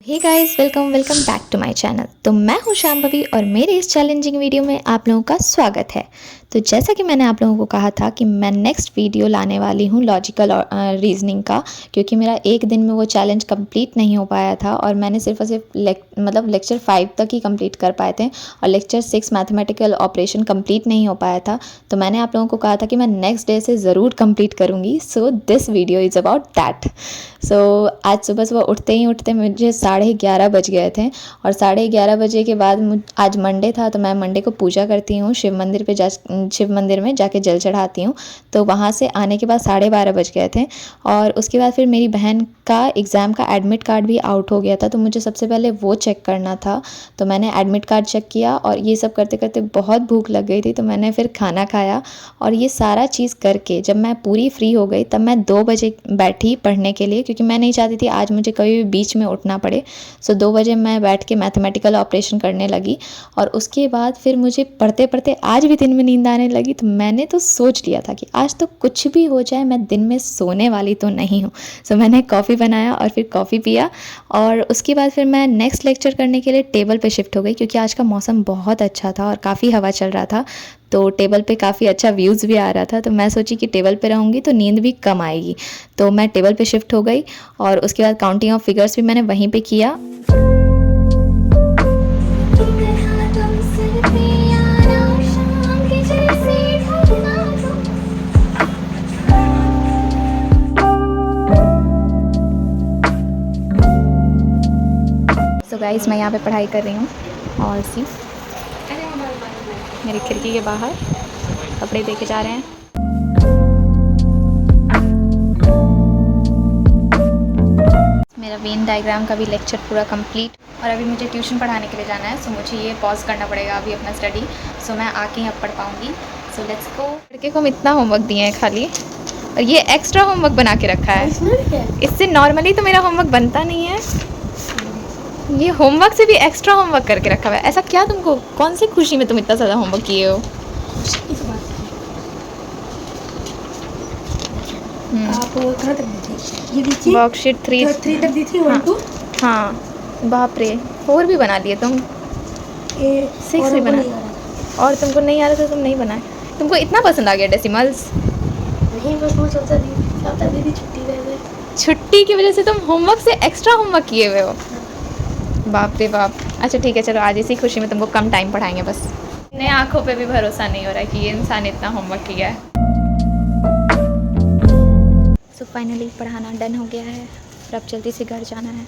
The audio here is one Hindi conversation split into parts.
Hey guys, welcome back to my channel. तो मैं हूं शांभवी और मेरे इस चैलेंजिंग वीडियो में आप लोगों का स्वागत है। तो जैसा कि मैंने आप लोगों को कहा था कि मैं नेक्स्ट वीडियो लाने वाली हूं लॉजिकल रीजनिंग का, क्योंकि मेरा एक दिन में वो चैलेंज कंप्लीट नहीं हो पाया था और मैंने सिर्फ और सिर्फ लेक्चर 5 तक ही कंप्लीट कर पाए थे और लेक्चर 6 मैथमेटिकल ऑपरेशन कंप्लीट नहीं हो पाया था। तो मैंने आप लोगों को कहा था कि मैं नेक्स्ट डे से ज़रूर कंप्लीट करूँगी। So this video is about that. So आज सुबह उठते मुझे 11:30 बज गए थे और 11:30 बजे के बाद आज मंडे था, तो मैं मंडे को पूजा करती हूँ शिव मंदिर में जाके जल चढ़ाती हूँ। तो वहाँ से आने के बाद 12:30 बज गए थे और उसके बाद फिर मेरी बहन का एग्ज़ाम का एडमिट कार्ड भी आउट हो गया था, तो मुझे सबसे पहले वो चेक करना था। तो मैंने एडमिट कार्ड चेक किया और ये सब करते करते बहुत भूख लग गई थी, तो मैंने फिर खाना खाया और ये सारा चीज़ करके जब मैं पूरी फ्री हो गई तब मैं 2 बजे बैठी पढ़ने के लिए, क्योंकि मैं नहीं चाहती थी आज मुझे कभी भी बीच में उठना पड़े। सो 2 बजे मैं बैठ के मैथमेटिकल ऑपरेशन करने लगी और उसके बाद फिर मुझे पढ़ते पढ़ते आज भी दिन में नींद आने लगी। तो मैंने तो सोच लिया था कि आज तो कुछ भी हो जाए मैं दिन में सोने वाली तो नहीं हूँ। सो मैंने कॉफ़ी बनाया और फिर कॉफ़ी पिया और उसके बाद फिर मैं नेक्स्ट लेक्चर करने के लिए टेबल पे शिफ्ट हो गई, क्योंकि आज का मौसम बहुत अच्छा था और काफ़ी हवा चल रहा था। तो टेबल पे काफ़ी अच्छा व्यूज़ भी आ रहा था, तो मैं सोची कि टेबल पे रहूँगी तो नींद भी कम आएगी। तो मैं टेबल पे शिफ्ट हो गई और उसके बाद काउंटिंग ऑफ फिगर्स भी मैंने वहीं पे किया। सो गाइस, मैं यहाँ पे पढ़ाई कर रही हूँ और सी मेरी खिड़की के बाहर कपड़े देके जा रहे हैं। मेरा वेन डायग्राम का भी लेक्चर पूरा कंप्लीट और अभी मुझे ट्यूशन पढ़ाने के लिए जाना है। सो मुझे ये पॉज करना पड़ेगा अभी अपना स्टडी। सो मैं आके ही अब पढ़ पाऊँगी। So let's go. लड़के को हम इतना होमवर्क दिए हैं खाली, और ये एक्स्ट्रा होमवर्क बना के रखा है। इससे नॉर्मली तो मेरा होमवर्क बनता नहीं है, ये होमवर्क से भी एक्स्ट्रा होमवर्क करके रखा हुआ है। ऐसा क्या तुमको, कौन सी खुशी में तुम इतना ज़्यादा होमवर्क किए हो? आप कहाँ तक दी थी? ये दी थी वर्कशीट 3 तक दी थी। 1 2 हाँ, बाप रे, 4 भी बना दिए तुम। 6 भी बना, और तुमको नहीं आ रहा था, तुम नहीं बनाए। तुमको इतना पसंद आ गया डेसिमल्स? नहीं, बस वो चलता दीदी छुट्टी में छुट्टी की वजह से तुम होमवर्क से एक्स्ट्रा होमवर्क किए हुए हो। बाप रे बाप। अच्छा ठीक है, चलो आज इसी खुशी में तुमको कम टाइम पढ़ाएंगे बस। मेरे आँखों पे भी भरोसा नहीं हो रहा है कि ये इंसान इतना होमवर्क किया है। सो फाइनली पढ़ाना डन हो गया है और अब जल्दी से घर जाना है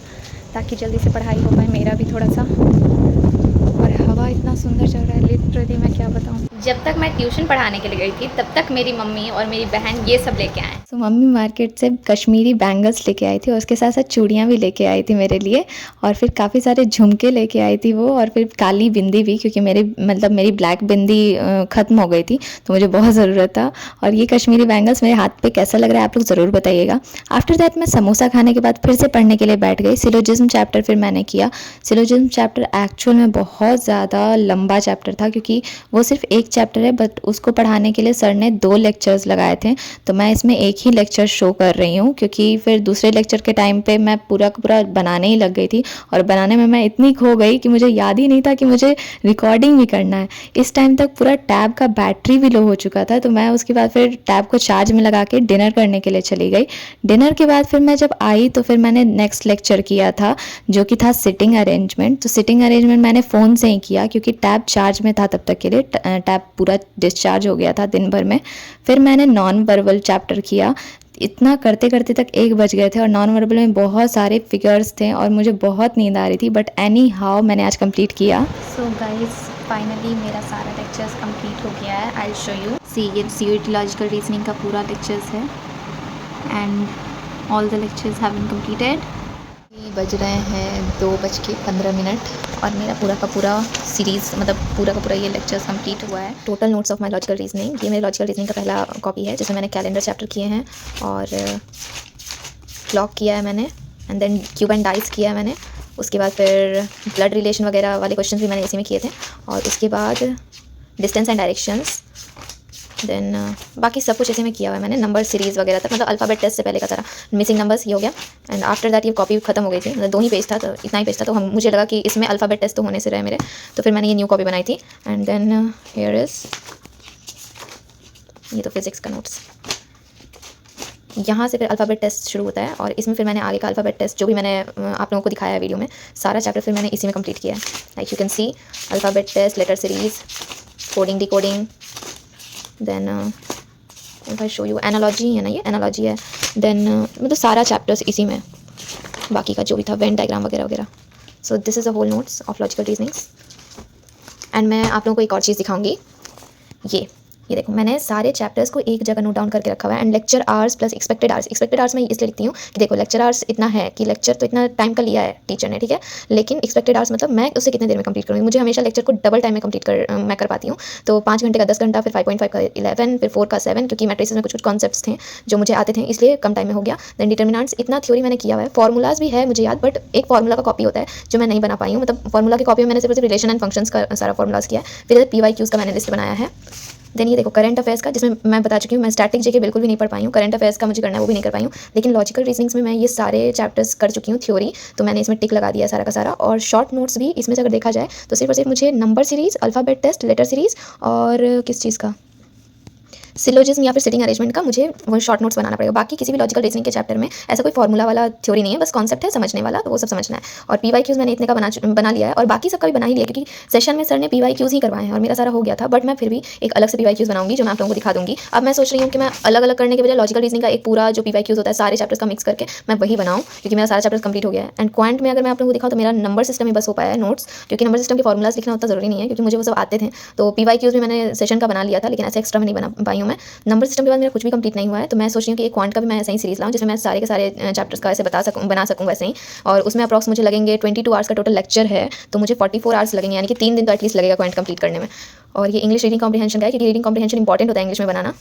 ताकि जल्दी से पढ़ाई हो पाए मेरा भी थोड़ा सा। और हवा इतना सुंदर चल रहा है, लिटरली मैं क्या बताऊँ। जब तक मैं ट्यूशन पढ़ाने के लिए गई थी तब तक मेरी मम्मी और मेरी बहन ये सब लेके आए। तो मम्मी मार्केट से कश्मीरी बैंगल्स लेके आई थी और उसके साथ साथ चूड़ियाँ भी लेके आई थी मेरे लिए, और फिर काफ़ी सारे झुमके लेके आई थी वो, और फिर काली बिंदी भी, क्योंकि मेरी ब्लैक बिंदी ख़त्म हो गई थी तो मुझे बहुत ज़रूरत था। और ये कश्मीरी बैंगल्स मेरे हाथ पे कैसा लग रहा है आप लोग ज़रूर बताइएगा। आफ्टर दैट मैं समोसा खाने के बाद फिर से पढ़ने के लिए बैठ गई। सिलोजिज्म चैप्टर फिर मैंने किया। सिलोजिज्म चैप्टर एक्चुअल में बहुत ज़्यादा लंबा चैप्टर था, क्योंकि वो सिर्फ एक चैप्टर है, बट उसको पढ़ाने के लिए सर ने 2 लेक्चर्स लगाए थे। तो मैं इसमें एक ही लेक्चर शो कर रही हूँ, क्योंकि फिर दूसरे लेक्चर के टाइम पे मैं पूरा का पूरा बनाने ही लग गई थी और बनाने में मैं इतनी खो गई कि मुझे याद ही नहीं था कि मुझे रिकॉर्डिंग भी करना है। इस टाइम तक पूरा टैब का बैटरी भी लो हो चुका था, तो मैं उसके बाद फिर टैब को चार्ज में लगा के डिनर करने के लिए चली गई। डिनर के बाद फिर मैं जब आई तो फिर मैंने नेक्स्ट लेक्चर किया था, जो कि था सिटिंग अरेंजमेंट। तो सिटिंग अरेंजमेंट मैंने फ़ोन से ही किया, क्योंकि टैब चार्ज में था तब तक के लिए, टैब पूरा डिस्चार्ज हो गया था दिन भर में। फिर मैंने नॉन वर्बल चैप्टर किया। इतना करते करते तक 1 बज गए थे और नॉन वर्बल में बहुत सारे फिगर्स थे और मुझे बहुत नींद आ रही थी, बट एनी हाउ मैंने आज कंप्लीट किया। सो गाइस, फाइनली मेरा सारा लेक्चर्स कंप्लीट हो गया है। I will show you. See ये CUET लॉजिकल रीजनिंग का पूरा लेक्चर्स है and all the lectures have been completed. बज रहे हैं 2:15 और मेरा पूरा का पूरा सीरीज़, मतलब पूरा का पूरा ये लेक्चर्स कंप्लीट हुआ है। Total notes of my logical reasoning, ये मेरे लॉजिकल रीजनिंग का पहला कॉपी है, जिसमें मैंने कैलेंडर चैप्टर किए हैं और क्लॉक किया है मैंने, and then cube and dice किया है मैंने। उसके बाद फिर ब्लड रिलेशन वगैरह वाले क्वेश्चन भी मैंने इसी में किए थे, और उसके बाद डिस्टेंस एंड डायरेक्शंस, देन बाकी सब कुछ ऐसे में किया हुआ है मैंने, नंबर सीरीज़ वगैरह तक, मतलब अल्फ़ाबेट टेस्ट से पहले का सारा। मिसिंग नंबर्स ये हो गया। एंड आफ्टर दैट ये कॉपी खत्म हो गई थी, मतलब 2 ही पेज था, तो इतना ही पेज था, तो मुझे लगा कि इसमें अल्फ़ाबेट टेस्ट तो होने से रहे मेरे, तो फिर मैंने ये न्यू कॉपी बनाई थी। एंड देन हियर इज़, ये तो फिज़िक्स का नोट्स। यहाँ से फिर अल्फ़ाबेट टेस्ट शुरू होता है, और इसमें फिर मैंने आगे का अल्फ़ाबेट टेस्ट जो भी मैंने आप लोगों को दिखाया है वीडियो में, सारा चैप्टर फिर मैंने इसी में कंप्लीट किया है। Like you can see alphabet test, letter series, coding decoding, then if I show you analogy है ना, ये एनालॉजी है। देन मतलब सारा चैप्टर्स इसी में, बाकी का जो भी था वेन डायग्राम वगैरह वगैरह। So this is a whole notes of logical reasonings. And मैं आप लोगों को एक और चीज़ दिखाऊंगी, ये देखो मैंने सारे चैप्टर्स को एक जगह नोट डाउन करके रखा हुआ है। And lecture hours plus expected hours, expected hours मैं इसलिए लिखती हूँ कि देखो लेक्चर आवर्स इतना है कि लेक्चर तो इतना टाइम का लिया है टीचर ने, ठीक है, लेकिन एक्सपेक्टेड आवर्स मतलब मैं उससे कितने देर में कंप्लीट करूँगी। मुझे हमेशा लेक्चर को डबल टाइम में कंप्लीट मैं कर पाती हूँ। तो 5 घंटे का 10 घंटा, फिर 5.5 का 11, फिर 4 का 7, क्योंकि मैट्रिसेस में कुछ कुछ कॉन्सेप्ट्स थे जो मुझे आते थे, इसलिए कम टाइम में हो गया। देन डिटर्मिनेंट्स, इतना थ्योरी मैंने किया हुआ है। फॉर्मूलाज भी है मुझे याद, बट एक फॉर्मूला का कॉपी होता है जो मैं नहीं बना पाई हूँ, मतलब फॉर्मूला की कॉपी में मैंने सिर्फ रिलेशन एंड फंक्शंस का सारा फॉर्मूलाज किया है। फिर PYQs का मैंने लिस्ट बनाया है। देन ये देखो करंट अफेयर्स का, जिसमें मैं बता चुकी हूँ मैं स्टैटिक जेके बिल्कुल भी नहीं पढ़ पाई हूँ, करंट अफेयर्स का मुझे करना है वो भी नहीं कर पाई हूँ। लेकिन लॉजिकल रीजनिंग्स में मैं ये सारे चैप्टर्स कर चुकी हूँ थ्योरी, तो मैंने इसमें टिक लगा दिया सारा का सारा। और शॉर्ट नोट्स भी इसमें से अगर देखा जाए तो सिर्फ और सिर्फ मुझे number series, alphabet test, letter series और किस चीज़ का, सिलोजिज्म या फिर सिटिंग अरेंजमेंट का मुझे वो शॉर्ट नोट्स बनाना पड़ेगा। बाकी किसी भी लॉजिकल रीजनिंग के चैप्टर में ऐसा कोई फॉर्मूला वाला थ्योरी नहीं है, बस कॉन्सेप्ट है समझने वाला, तो वो सब समझना है। और PYQs मैंने इतने का बना लिया है, और बाकी सब का भी बना ही लिया, क्योंकि सेशन में सर ने PYQs ही करवाए हैं और मेरा सारा हो गया था। बट मैं फिर भी एक अलग से PYQs बनाऊंगी जो मैं आप लोगों को दिखा दूंगी। अब मैं सोच रही हूँ कि मैं अलग अलग करने के बजाय लॉजिकल रीजनिंग का एक पूरा जो PYQs होता है सारे चैप्टर्स का मिक्स करके मैं वही बनाऊँ, क्योंकि मेरा सारा चैप्टर्स कंप्लीट हो गया है। एंड क्वांट में अगर मैं आप लोगों को दिखाऊँ तो मेरा नंबर सिस्टम ही बस हो पाया है नोट्स, क्योंकि नंबर सिस्टम के फॉर्मूलाज लिखना उतना जरूरी नहीं है, क्योंकि मुझे वो सब आते थे। तो PYQs भी मैंने सेशन का बना लिया था, लेकिन ऐसे एक्स्ट्रा में नहीं बना पाई हूँ मैं। नंबर सिस्टम के बाद मेरा कुछ भी कंप्लीट नहीं हुआ है, तो मैं सोच रही हूँ कि एक क्वांट का भी मैं ऐसे ही सीरीज लाऊं, जिसमें मैं सारे के सारे चैप्टर्स का ऐसे बना सकूँ वैसे ही। और उसमें अप्रॉक्स मुझे लगेंगे 22 आवर्स का टोटल लेक्चर है, तो मुझे 44 आवर्स लगेंगे, यानी कि 3 दिन तो एटलीस्ट लगेगा क्वांट कंप्लीट करने में। और ये इंग्लिश रीडिंग कॉम्प्रिहेंशन का है, क्योंकि रीडिंग कॉम्प्रिहेंशन इंपॉर्टेंट होता है इंग्लिश में बनाना।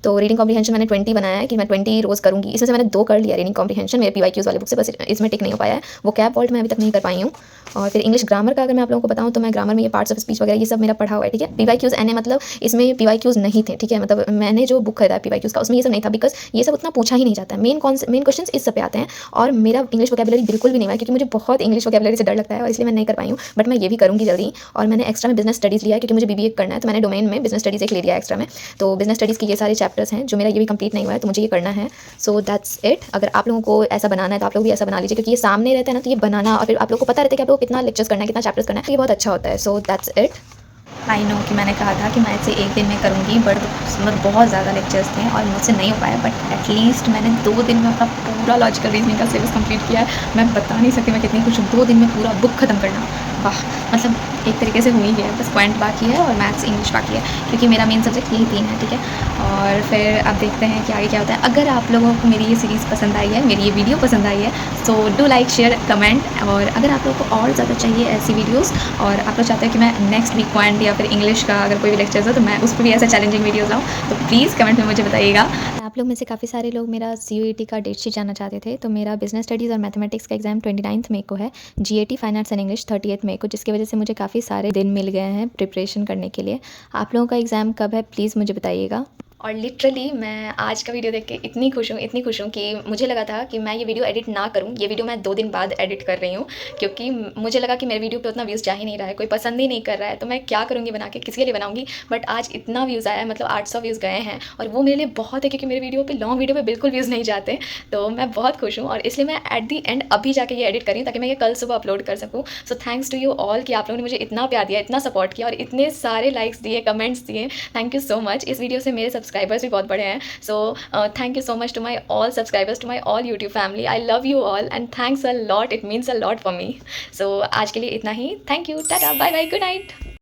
तो रीडिंग कॉम्प्रिहेंशन मैंने 20 बनाया है कि मैं 20 रोज़ करूँगी। इसमें से मैंने 2 कर लिया रीडिंग कॉम्प्रिहेंशन मेरे PYQs वाले बुक से, बस इसमें टिक नहीं हो पाया है। वो कैप वॉल्ट मैं अभी तक नहीं कर पाई हूँ। और फिर इंग्लिश ग्रामर का अगर मैं आप लोगों को बताऊँ तो मैं ग्रामर में ये पार्ट्स ऑफ स्पीच वगैरह ये सब मेरा पढ़ा हुआ है, ठीक है। PYQs NA मतलब इसमें PYQs नहीं थे, ठीक है, मतलब मैंने जो बुक खरीदा है PYQs का उसमें ये सब नहीं था, बिकॉज ये सब उतना पूछा ही नहीं जाता है। मेन क्वेश्चन इस सब पे आते हैं, और मेरा इंग्लिश वोकैबुलरी बिल्कुल भी नहीं हुआ, क्योंकि मुझे बहुत इंग्लिश वोकैबुलरी से डर लगता है, और इसलिए मैं नहीं कर पाई हूँ। बट मैं ये भी करूँगी जल्दी। और मैंने एक्स्ट्रा में बिजनेस स्टडीज़ लिया है, क्योंकि मुझे BBA करना है, तो मैंने डोमेन में बिजनेस स्टडीज़ एक ले लिया एक्स्ट्रा में। तो बिजनेस स्टडीज़ के ये सारे चैप्टर्स हैं जो मेरा ये भी कंप्लीट नहीं हुआ है, तो मुझे ये करना है। So that's it. अगर आप लोगों को ऐसा बनाना है तो आप लोग भी ऐसा बना लीजिए, क्योंकि ये सामने रहता है ना, तो ये बनाना, और फिर आप लोग को पता रहता है कि आप लोग को कितना लेक्चर्स करना है, कितना चैप्टर्स करना है, तो ये बहुत अच्छा होता है। So that's it. I know कि मैंने कहा था कि मैं इसे एक दिन में करूँगी, बट मतलब बहुत ज़्यादा लेक्चर्स थे और मुझसे नहीं हो पाया। बट एटलीस्ट मैंने 2 दिन में अपना पूरा लॉजिकल रीजनिंग का सिलेबस कंप्लीट किया है। मैं बता नहीं सकती मैं कितनी खुश हूँ। 2 दिन में पूरा बुक खत्म करना, वाह, मतलब एक तरीके से हुई है। बस पॉइंट बाकी है और मैथ्स इंग्लिश बाकी है, क्योंकि मेरा मेन सब्जेक्ट यही 3 है, ठीक है। और फिर अब देखते हैं कि आगे क्या होता है। अगर आप लोगों को मेरी ये सीरीज़ पसंद आई है, मेरी ये वीडियो पसंद आई है, so do like, share, comment. और अगर आप लोगों को और ज़्यादा चाहिए ऐसी वीडियोज़, और आप लोग चाहते हैं कि मैं नेक्स्ट वीक पॉइंट या फिर इंग्लिश का अगर कोई भी लेक्चर्स हो तो मैं उस पर भी ऐसा चैलेंजिंग वीडियोज़ लाऊँ, तो प्लीज़ कमेंट में मुझे बताइएगा। आप लोग में से काफ़ी सारे लोग मेरा CUET का डेट शीट जानना चाहते थे, तो मेरा बिजनेस स्टडीज़ और मैथमेटिक्स का एग्जाम 29 मई को है, GAT फाइनेंस एंड इंग्लिश 30 मई को, जिसकी वजह से मुझे काफ़ी सारे दिन मिल गए हैं प्रिपरेशन करने के लिए। आप लोगों का एग्ज़ाम कब है प्लीज़ मुझे बताइएगा। और लिटरली मैं आज का वीडियो देख के इतनी खुश हूँ कि मुझे लगा था कि मैं ये वीडियो एडिट ना करूँ। ये वीडियो मैं 2 दिन बाद एडिट कर रही हूँ, क्योंकि मुझे लगा कि मेरे वीडियो पे उतना व्यूज़ जा ही नहीं रहा है, कोई पसंद ही नहीं कर रहा है, तो मैं क्या करूँगी बना के, किसके लिए बनाऊँगी। बट आज इतना व्यूज़ आया है, मतलब 800 व्यूज़ गए हैं, और वो मेरे लिए बहुत है, क्योंकि मेरे वीडियो पे लॉन्ग वीडियो पे बिल्कुल व्यूज़ नहीं जाते। तो मैं बहुत खुश हूँ, और इसलिए मैं एट दी एंड अभी जाके ये एडिट करी ताकि मैं ये कल सुबह अपलोड कर सकूँ। So thanks to you all कि आप लोगों ने मुझे इतना प्यार दिया, इतना सपोर्ट किया, और इतने सारे लाइक्स दिए, कमेंट्स दिए। Thank you so much. इस वीडियो से मेरे सब्सक्राइबर्स भी बहुत बड़े हैं। So thank you so much to my all subscribers, to my all YouTube family. I love you all and thanks a lot. It means a lot for me. So आज के लिए इतना ही. Thank you. Tata. Bye bye. Good night.